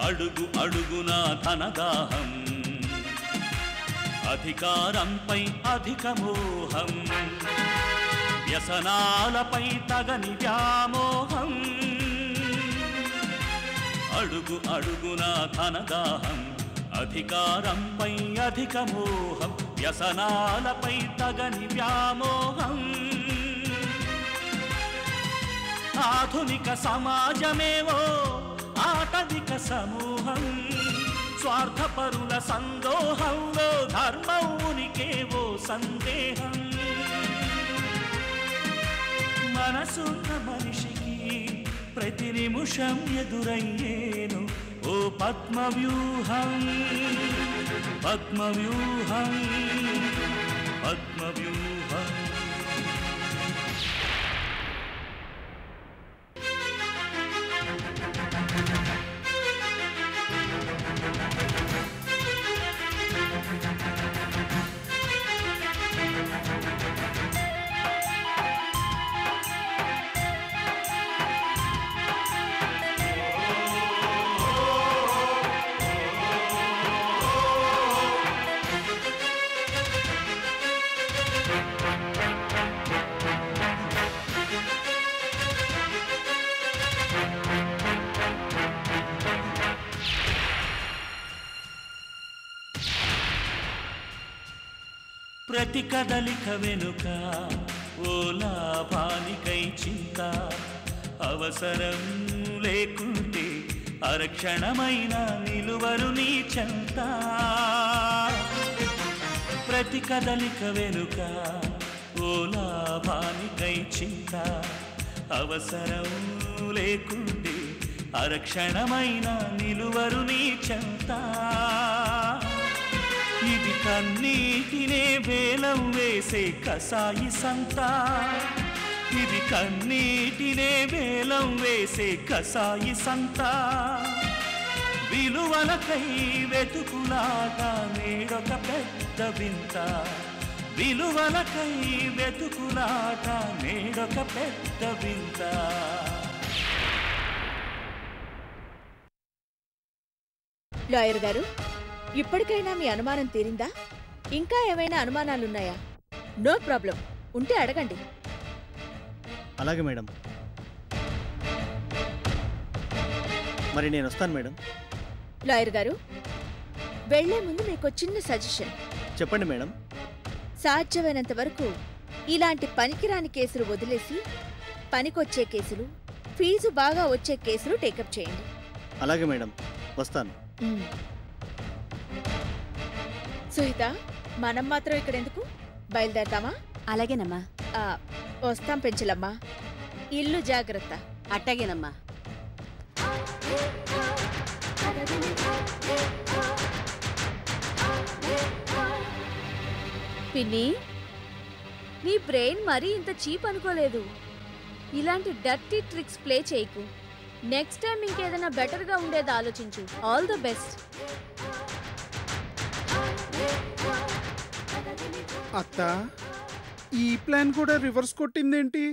అడుగు అడుగున ధనదాహం అధికారంపై అధిక మోహం వ్యసనాలపై తగని వ్యామోహం అడుగు అడుగున ధనదాహం అధికారంపై అధిక మోహం వ్యసనాలపై తగని వ్యామోహం ఆధునిక సమాజమేవో ఆటవిక సమూహం స్వార్థపరుల సందోహంలో ధర్మం ఉనికేవో సందేహం మనసున్న మనిషికి ప్రతి నిమిషం ఎదురయ్యేను ఓ పద్మవ్యూహం పద్మవ్యూహం పద్మవ్యూహం ప్రతి కదలిక వెనుక ఓ లాభానికై చింత అవసరం లేకుంటే అరక్షణమైన నిలువరు నీ చెంత ప్రతి కదలిక వెనుక ఓ లాభానికై చింత అవసరం లేకుంటే అరక్షణమైన నిలువరు నీ చెంత ఇది కన్నీటినే వేలం వేసే కసాయి సంత ఇది కన్నీటినే వేలం వేసే కసాయి సంత విలువలకై వెతుకులాట నేడొక పెద్ద వింత విలువలకై వెతుకులాట నేడొక పెద్ద వింత లాయర్ గారు, ఇప్పటికైనా మీ అనుమానం తీరిందా? ఇంకా ఏమైనా అనుమానాలున్నాయా? నో ప్రాబ్లం, ఉంటే అడగండి. అలాగే మేడం. మరి నేను వస్తాను మేడం. లాయర్ గారు, వెళ్లే ముందు మీకు చిన్న సజెషన్. చెప్పండి మేడం. సాధ్యమైనంత వరకు ఇలాంటి పనికిరాని కేసులు వదిలేసి పనికొచ్చే కేసులు, ఫీజు బాగా వచ్చే కేసులు టేకప్ చేయండి. అలాగే మేడం, వస్తాను. సుహిత, మనం మాత్రం ఇక్కడెందుకు? బయలుదేరతామా? అలాగేనమ్మా. వస్తాం పెంచలమ్మా. ఇల్లు జాగ్రత్త. అట్టాగేనమ్మా. పిన్ని, నీ బ్రెయిన్ మరీ ఇంత చీప్ అనుకోలేదు. ఇలాంటి డర్టీ ట్రిక్స్ ప్లే చేయకు. నెక్స్ట్ టైం ఇంకేదైనా బెటర్గా ఉండేది ఆలోచించు. All the best. అత్త, ఈ ప్లాన్ కూడా రివర్స్ కొట్టిందేంటి?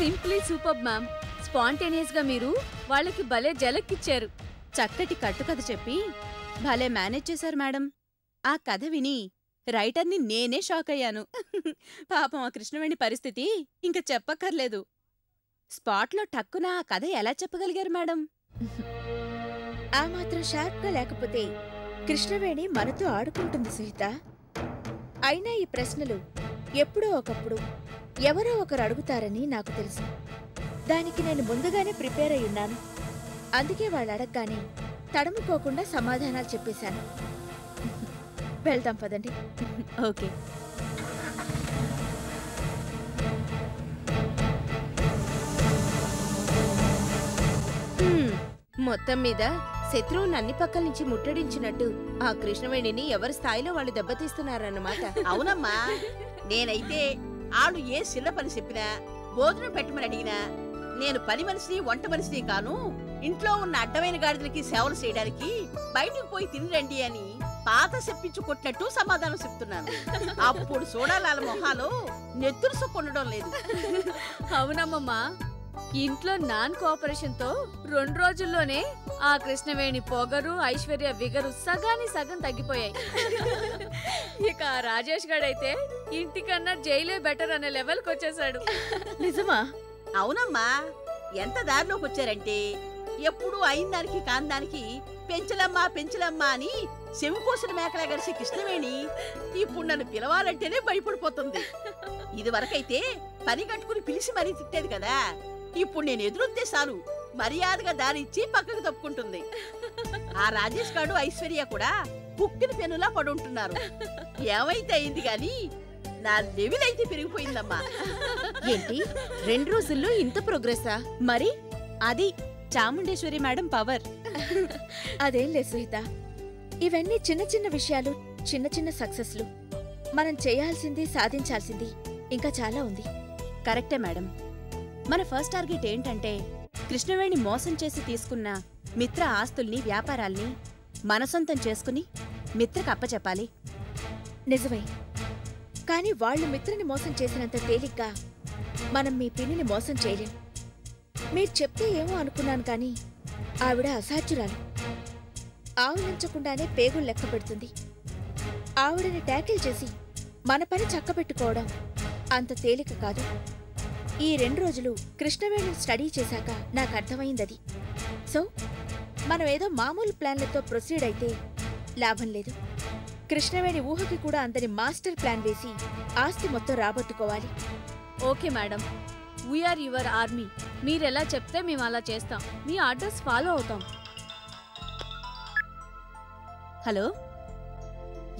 Simply super ma'am. స్పాంటేనియస్ గా మీరు వాళ్ళకి భలే జలక్కిచ్చారు. చక్కటి కట్టుకథ చెప్పి భలే మేనేజ్ చేశారు మేడం. ఆ కథ విని రైటర్ని నేనే షాక్ అయ్యాను. పాపం ఆ కృష్ణవేణి పరిస్థితి ఇంక చెప్పక్కర్లేదు. స్పాట్లో టక్కున ఆ కథ ఎలా చెప్పగలిగారు మేడం? ఆ మాత్రం షార్ప్గా లేకపోతే కృష్ణవేణి మనతో ఆడుకుంటుంది సుహిత. అయినా ఈ ప్రశ్నలు ఎప్పుడో ఒకప్పుడు ఎవరో ఒకరు అడుగుతారని నాకు తెలుసు. దానికి నేను ముందుగానే ప్రిపేర్ అయి ఉన్నాను. అందుకే వాళ్ళు అడగగానే తడుముకోకుండా సమాధానాలు చెప్పేశాను. వెళ్దాం పదండి. ఓకే. మొత్తం మీద శత్రువుని అన్ని పక్కల నుంచి ముట్టడించినట్టు ఆ కృష్ణవేణిని ఎవరి స్థాయిలో వాళ్ళు దెబ్బతీస్తున్నారన్నమాట. అవునమ్మా, నేనైతే ఆళ్ళు ఏ చిన్న పని చెప్పినా భోజనం పెట్టమని అడిగినా నేను పని మనిషిని వంట మనిషిని కాను, ఇంట్లో ఉన్న అడ్డమైన గాడిదలకి సేవలు చేయడానికి బయటకు పోయి తినిరండి అని పాత చెప్పించు కొట్టినట్టు సమాధానం చెప్తున్నాను. అప్పుడు చూడాల మొహాలో నెత్తురు సొక్కొండడం లేదు. అవునమ్మమ్మా, ఇంట్లో నాన్ కోఆపరేషన్ తో 2 రోజుల్లోనే ఆ కృష్ణవేణి పొగరు ఐశ్వర్య విగరు సగం తగ్గిపోయాయి. ఇక ఆ రాజేష్ గాడైతే ఇంటికన్నా జైలే బెటర్ అనే లెవెల్కి వచ్చేసాడు. నిజమా? అవునమ్మా, ఎంత దారిలోకి వచ్చారంటే ఎప్పుడు అయిన దానికి కాని దానికి పెంచలమ్మా అని చెవికోసిన మేకలా గడిచే కృష్ణవేణి ఇప్పుడు నన్ను పిలవాలంటేనే భయపడిపోతుంది. ఇది వరకైతే పని కట్టుకుని పిలిచి మరీ తిట్టేది కదా, ఇప్పుడు నేను ఎదురొస్తే చాలు మర్యాదగా దారిచ్చి పక్కకు తప్పుకుంటుంది. ఆ రాజేష్ గాడు ఐశ్వర్య కూడా కుక్కిన పెనులా పడుంటున్నారు. ఏమైతే అయింది గాని నా లెవెల్ అయితే పెరిగిపోయిందమ్మా. ఏంటి 2 రోజుల్లో ఇంత ప్రోగ్రెసా? మరి అది చాముండేశ్వరి మేడం పవర్. అదేం లేదు సుహిత, ఇవన్నీ చిన్న చిన్న విషయాలు, చిన్న చిన్న సక్సెస్లు. మనం చేయాల్సింది, సాధించాల్సింది ఇంకా చాలా ఉంది. కరెక్టే మేడం. మన ఫస్ట్ టార్గెట్ ఏంటంటే కృష్ణవేణి మోసం చేసి తీసుకున్న మిత్ర ఆస్తుల్ని, వ్యాపారాల్ని మన సొంతం చేసుకుని మిత్రకు అప్పచెప్పాలి. నిజమే, కానీ వాళ్ళు మిత్రుని మోసం చేసినంత తేలిగ్గా మనం మీ పిన్నిని మోసం చేయలేం. మీరు చెప్తే ఏమో అనుకున్నాను, కానీ ఆవిడ అసాధ్యురాలు. ఆవులించకుండానే పేగులు లెక్క పెడుతుంది. ఆవిడని ట్యాకిల్ చేసి మన పని చక్కబెట్టుకోవడం అంత తేలిక కాదు. ఈ 2 రోజులు కృష్ణవేణిని స్టడీ చేశాక నాకు అర్థమైందది. సో మనం ఏదో మామూలు ప్లాన్లతో ప్రొసీడ్ అయితే లాభం లేదు. కృష్ణవేణి ఊహకి కూడా అందని మాస్టర్ ప్లాన్ వేసి ఆస్తి మొత్తం రాబట్టుకోవాలి. Okay madam, we are your army. మీరెలా చెప్తే మేము అలా చేస్తాం. మీ ఆర్డర్స్ ఫాలో అవుతాం. Hello,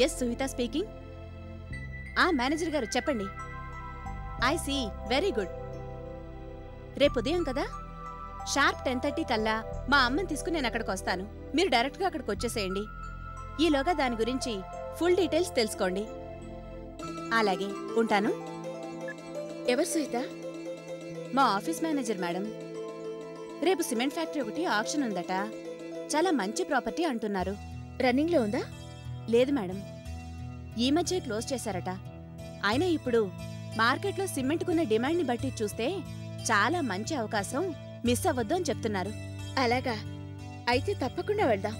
yes Suhitha speaking. Manager గారు చెప్పండి. I see, very good. రేపు ఉదయం కదా, షార్ప్ 10:30 కల్లా మా అమ్మని తీసుకుని నేను అక్కడికి వస్తాను. మీరు డైరెక్ట్గా అక్కడికి వచ్చేసేయండి. ఈలోగా దాని గురించి ఫుల్ డీటెయిల్స్ తెలుసుకోండి. అలాగే, ఉంటాను. ఎవరు సుహిత? మా ఆఫీస్ మేనేజర్ మేడం. రేపు సిమెంట్ ఫ్యాక్టరీ ఒకటి ఆక్షన్ ఉందట. చాలా మంచి ప్రాపర్టీ అంటున్నారు. రన్నింగ్లో ఉందా? లేదు మేడం, ఈ మధ్య క్లోజ్ చేశారట. అయినా ఇప్పుడు మార్కెట్లో సిమెంట్కున్న డిమాండ్ని బట్టి చూస్తే చాలా మంచి అవకాశం మిస్ అవ్వద్దు అని చెప్తున్నారు. అలాగా, అయితే తప్పకుండా వెళ్దాం.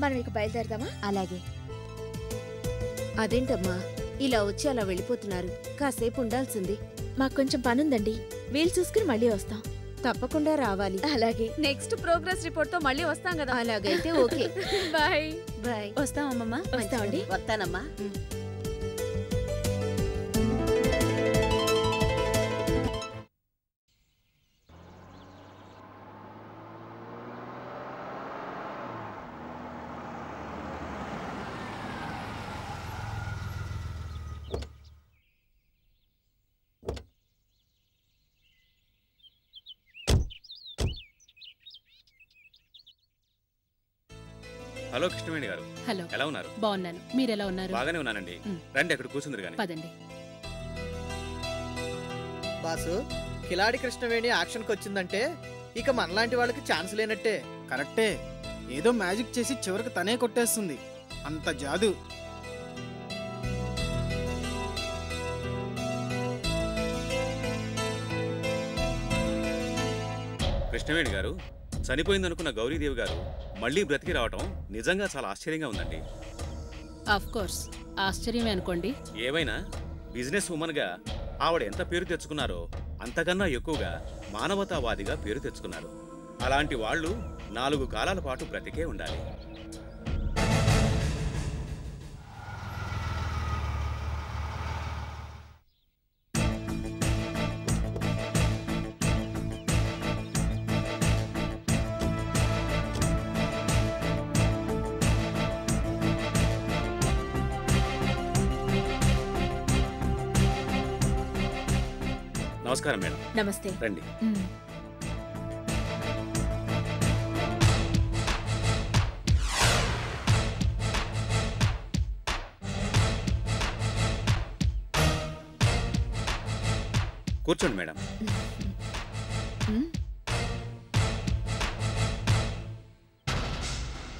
మనం ఇక బయలుదేరదామా? అలాగే. అదేంటమ్మా ఇలా వచ్చి అలా వెళ్ళిపోతున్నారు? కాసేపు ఉండాల్సింది. మాకు కొంచెం పనుందండి, వీలు చూసుకుని మళ్ళీ వస్తాం. తప్పకుండా రావాలి. అలాగే. నెక్స్ట్ ప్రోగ్రెస్ రిపోర్ట్ తో మళ్ళీ వస్తాం కదా. అలాగైతే ఓకే. బాయ్. బాయ్. వస్తాం అమ్మమ్మ. వస్తామండి. వస్తానమ్మా. హలో కృష్ణవేణి గారు. హలో. ఎలా ఉన్నారు? బాగున్నాను, మీరెలా ఉన్నారు? బాగానే ఉన్నానండి. రండి, అక్కడ కూర్చుందరు గాని. పదండి. బాసు, కిలాడి కృష్ణవేణి యాక్షన్కి వచ్చిందంటే ఇక మనలాంటి వాళ్ళకి ఛాన్స్ లేనట్టే. కరెక్టే, ఏదో మ్యాజిక్ చేసి చివరికి తనే కొట్టేస్తుంది. అంత జాదు. కృష్ణవేణి గారు, చనిపోయిందనుకున్న గౌరీదేవి గారు మళ్ళీ బ్రతికి రావటం నిజంగా చాలా ఆశ్చర్యంగా ఉందండి. ఆఫ్ కోర్స్ ఆశ్చర్యమే అనుకోండి. ఏవైనా బిజినెస్ ఉమెన్ గా ఆవిడ ఎంత పేరు తెచ్చుకున్నారో అంతకన్నా ఎక్కువగా మానవతావాదిగా పేరు తెచ్చుకున్నారు. అలాంటి వాళ్ళు 4 కాలాల పాటు బ్రతికే ఉండాలి. నమస్కారం మేడం. నమస్తే. రండి. కూర్చోండి మేడం.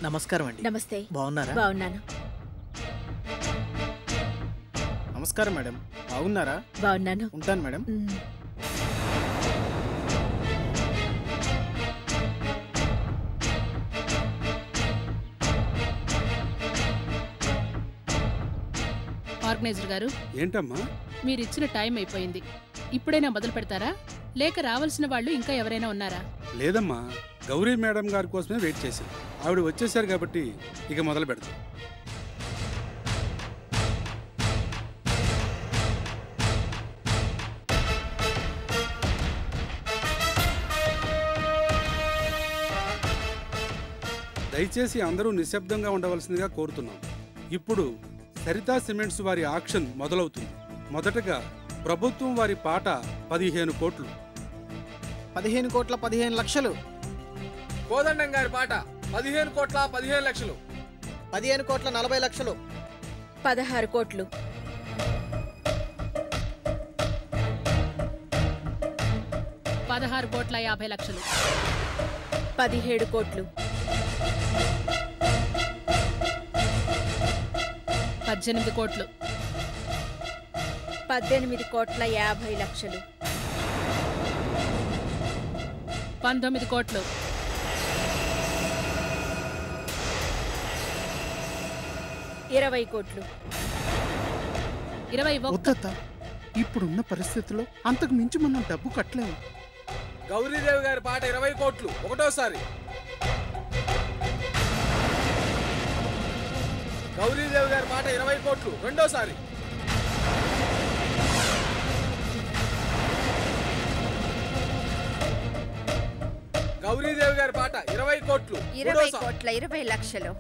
నమస్కారం అండి. నమస్తే. బాగున్నారా? బాగున్నాను. నమస్కారం మేడం. బాగున్నారా? బాగున్నాను. ఉంటాను మేడం. ఆర్గనైజర్ గారు, ఏంటమ్మా? మీరిచ్చిన టైం అయిపోయింది. ఇప్పుడైనా మొదలు పెడతారా, లేక రావాల్సిన వాళ్ళు ఇంకా ఎవరైనా ఉన్నారా? లేదమ్మా, గౌరీ మేడం గారి కోసమే వెయిట్ చేశాం. ఆవిడ వచ్చేసారు కాబట్టి ఇక మొదలు పెడతాం. దయచేసి అందరూ నిశ్శబ్దంగా ఉండవలసిందిగా కోరుతున్నాం. ఇప్పుడు సరితా సిమెంట్స్ వారి ఆక్షన్ మొదలవుతుంది. మొదటగా ప్రభుత్వం వారి పాట 15 కోట్లు. 15 కోట్ల 15 లక్షలు. కోదండం గారి పాట 15 కోట్ల 15 లక్షలు. 15 కోట్ల 40 లక్షలు. 16 కోట్లు. 16 కోట్ల 50 లక్షలు. 17 కోట్లు. 18 కోట్లు. 18 కోట్ల 50 లక్షలు. 19 కోట్లు. 20 కోట్లు. 21. వద్దత్త, ఇప్పుడున్న పరిస్థితుల్లో అంతకు మించి మనం డబ్బు కట్టలేము. గౌరీదేవి గారి పాట 20 కోట్లు ఒకటోసారి. గౌరీదేవి గారి పాట 20 కోట్లు రెండోసారి. గౌరీదేవి గారి పాట 20 కోట్లు. 20 కోట్ల 20 లక్షలు.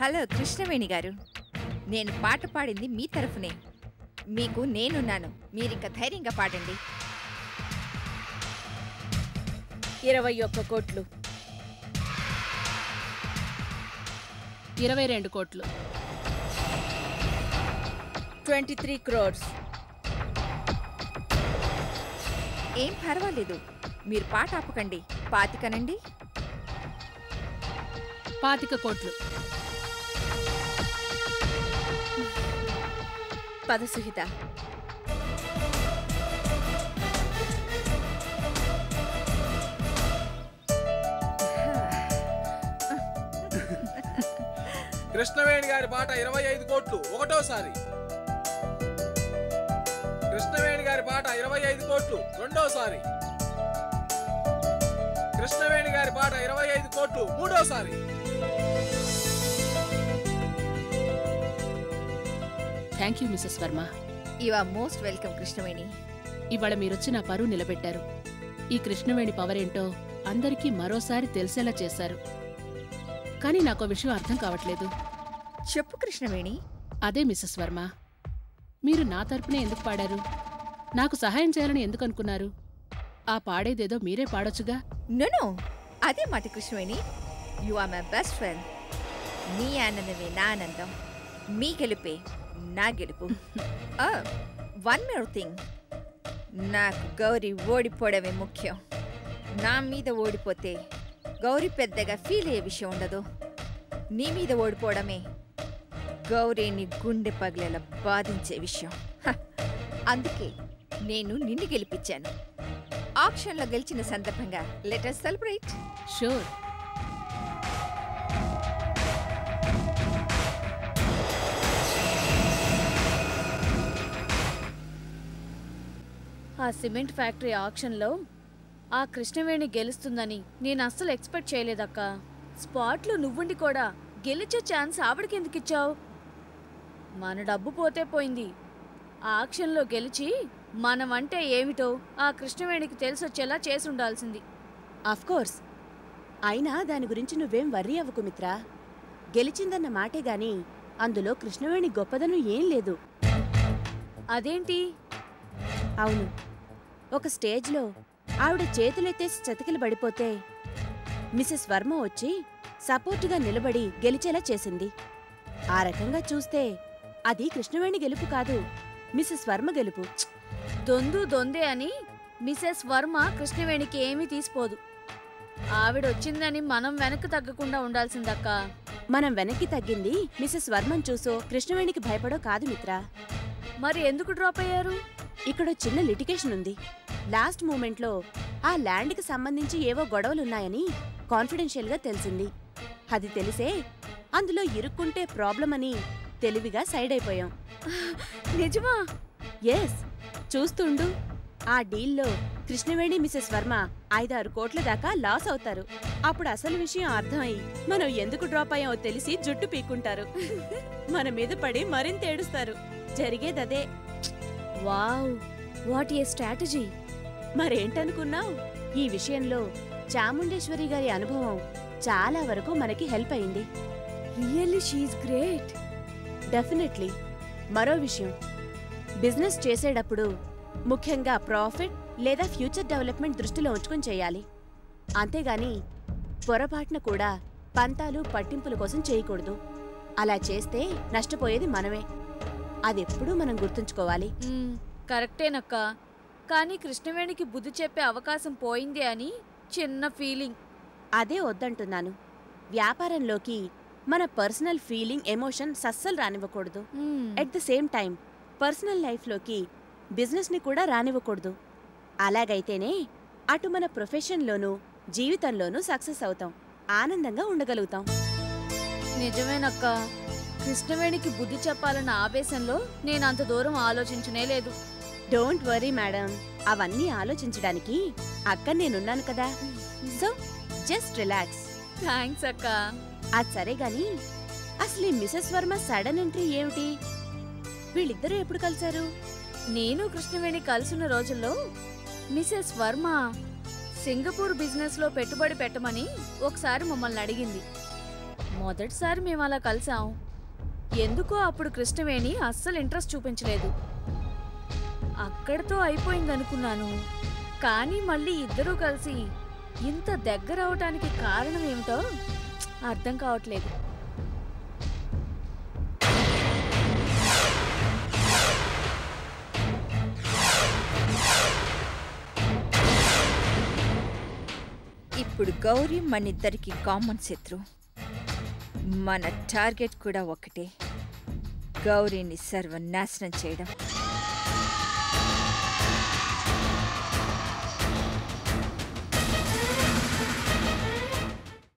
'హలో కృష్ణవేణి గారు, నేను పాట పాడింది మీ తరఫునే. మీకు నేనున్నాను. మీరింక ధైర్యంగా పాడండి. 21 కోట్లు. 22 కోట్లు. 23 crores. ఏం పర్వాలేదు, మీరు పాట ఆపకండి. 25 కోట్లు. పద సుహిత. కృష్ణవేణి గారి పాట 25 కోట్లు ఒకటోసారి. కృష్ణవేణి గారి పాట 25 కోట్లు రెండోసారి. కృష్ణవేణి గారి పాట 25 కోట్లు మూడోసారి. Thank you Mrs Varma. You are most welcome Krishnaveni. ఇవాళ మీరొచ్చి నా పరువు నిలబెట్టారు. ఈ కృష్ణవేణి పవర్ ఏంటో అందరికీ మరోసారి తెలిసేలా చేశారు. కానీ నాకో విషయం అర్థం కావట్లేదు. చెప్పు కృష్ణవేణి. అదే మిసెస్ వర్మ, మీరు నా తరపునే ఎందుకు పాడారు? నాకు సహాయం చేయాలని ఎందుకు అనుకున్నారు? ఆ పాడేదేదో మీరే పాడొచ్చుగా. నో, అదే మాట Krishnaveni. You are my best friend. మీ ఆనందమే నా ఆనందం, మీ గెలుపే నా గెలుపు. వన్ మోర్ థింగ్, నాకు గౌరీ ఓడిపోవడమే ముఖ్యం. నా మీద ఓడిపోతే గౌరీ పెద్దగా ఫీల్ అయ్యే విషయం ఉండదు. నీ మీద ఓడిపోవడమే గౌరీని గుండె పగిలేలా బాధించే విషయం. అందుకే నేను నిన్ను గెలిపించాను. ఆక్షన్లో గెలిచిన సందర్భంగా లెట్ us సెలబ్రేట్. షూర్. ఆ సిమెంట్ ఫ్యాక్టరీ ఆక్షన్లో ఆ కృష్ణవేణి గెలుస్తుందని నేను అస్సలు ఎక్స్పెక్ట్ చేయలేదక్క. స్పాట్లో నువ్వుండి కూడా గెలిచే ఛాన్స్ ఆవిడకి ఎందుకు ఇచ్చావు? మన డబ్బు పోతే పోయింది. ఆ ఆక్షన్లో గెలిచి మనమంటే ఏమిటో ఆ కృష్ణవేణికి తెలిసొచ్చేలా చేసి ఉండాల్సింది. అఫ్కోర్స్. అయినా దాని గురించి నువ్వేం వర్రీ అవ్వకు మిత్రా. గెలిచిందన్న మాటే గాని అందులో కృష్ణవేణి గొప్పదనం ఏం లేదు. అదేంటి? అవును, ఒక స్టేజ్లో ఆవిడ చేతులెత్తేసి చతికిలు పడిపోతే మిసెస్ వర్మ వచ్చి సపోర్టుగా నిలబడి గెలిచేలా చేసింది. ఆ రకంగా చూస్తే అది కృష్ణవేణి గెలుపు కాదు, మిసెస్ వర్మ గెలుపు. దొందే అని మిసెస్ వర్మ కృష్ణవేణికి ఏమీ తీసిపోదు. ఆవిడొచ్చిందని మనం వెనక్కి తగ్గకుండా ఉండాల్సిందక్కా. మనం వెనక్కి తగ్గింది మిసెస్ వర్మన్ చూసో కృష్ణవేణికి భయపడో కాదు మిత్రా. మరి ఎందుకు డ్రాప్ అయ్యారు? ఇక్కడో చిన్న లిటిగేషన్ ఉంది. లాస్ట్ మూమెంట్లో ఆ ల్యాండ్కి సంబంధించి ఏవో గొడవలున్నాయని కాన్ఫిడెన్షియల్గా తెలిసింది. అది తెలిసే అందులో ఇరుక్కుంటే ప్రాబ్లం అని తెలివిగా సైడ్ అయిపోయాం. నిజమా? ఎస్, చూస్తుండు. ఆ డీల్లో కృష్ణవేణి మిసెస్ వర్మ 5-6 కోట్ల దాకా లాస్ అవుతారు. అప్పుడు అసలు విషయం అర్థమై మనం ఎందుకు డ్రాప్ అయ్యామో తెలిసి జుట్టు పీక్కుంటారు. మన మీద పడి మరింత ఏడుస్తారు. జరిగేదదే. Wow, what a strategy! మరేంటనుకున్నావ్? ఈ విషయంలో చాముండేశ్వరి గారి అనుభవం చాలా వరకు మనకి హెల్ప్ అయింది. Really she's great. డెఫినెట్లీ. మరో విషయం, బిజినెస్ చేసేటప్పుడు ముఖ్యంగా ప్రాఫిట్ లేదా ఫ్యూచర్ డెవలప్మెంట్ దృష్టిలో ఉంచుకుని చేయాలి. అంతేగాని పొరపాటున కూడా పంతాలు పట్టింపుల కోసం చేయకూడదు. అలా చేస్తే నష్టపోయేది మనమే. అదెప్పుడూ మనం గుర్తుంచుకోవాలి. కరెక్టేనక్క. కానీ కృష్ణవేణికి బుద్ధి చెప్పే అవకాశం పోయింది అని చిన్న ఫీలింగ్. అదే వద్దంటున్నాను. వ్యాపారంలోకి మన పర్సనల్ ఫీలింగ్, ఎమోషన్ సస్సలు రానివ్వకూడదు. At the same time personal లైఫ్లోకి బిజినెస్ని కూడా రానివ్వకూడదు. అలాగైతేనే అటు మన ప్రొఫెషన్లోనూ జీవితంలోనూ సక్సెస్ అవుతాం, ఆనందంగా ఉండగలుగుతాం. నిజమేనక్క. కృష్ణవేణికి బుద్ధి చెప్పాలన్న ఆవేశంలో నేను అంత దూరం ఆలోచించనే లేదు. డోంట్ వరీ మేడం, అవన్నీ ఆలోచించడానికి అక్క నేనున్నాను కదా. So just relax. థ్యాంక్స్ అక్క. అది సరే గాని అసలు ఈ మిసెస్ వర్మ సడన్ ఎంట్రీ ఏమిటి? వీళ్ళిద్దరూ ఎప్పుడు కలిశారు? నేను కృష్ణవేణి కలిసిన రోజుల్లో మిసెస్ వర్మ సింగపూర్ బిజినెస్లో పెట్టుబడి పెట్టమని ఒకసారి మమ్మల్ని అడిగింది. మొదటిసారి మేము అలా కలిసాం. ఎందుకో అప్పుడు కృష్ణవేణి అస్సలు ఇంట్రెస్ట్ చూపించలేదు. అక్కడితో అయిపోయిందనుకున్నాను. కానీ మళ్ళీ ఇద్దరూ కలిసి ఇంత దగ్గర అవటానికి కారణం ఏమిటో అర్థం కావట్లేదు. ఇప్పుడు గౌరీ మనిద్దరికి కామన్ శత్రు. మన టార్గెట్ కూడా ఒకటే, గౌరీని సర్వనాశనం చేయడం.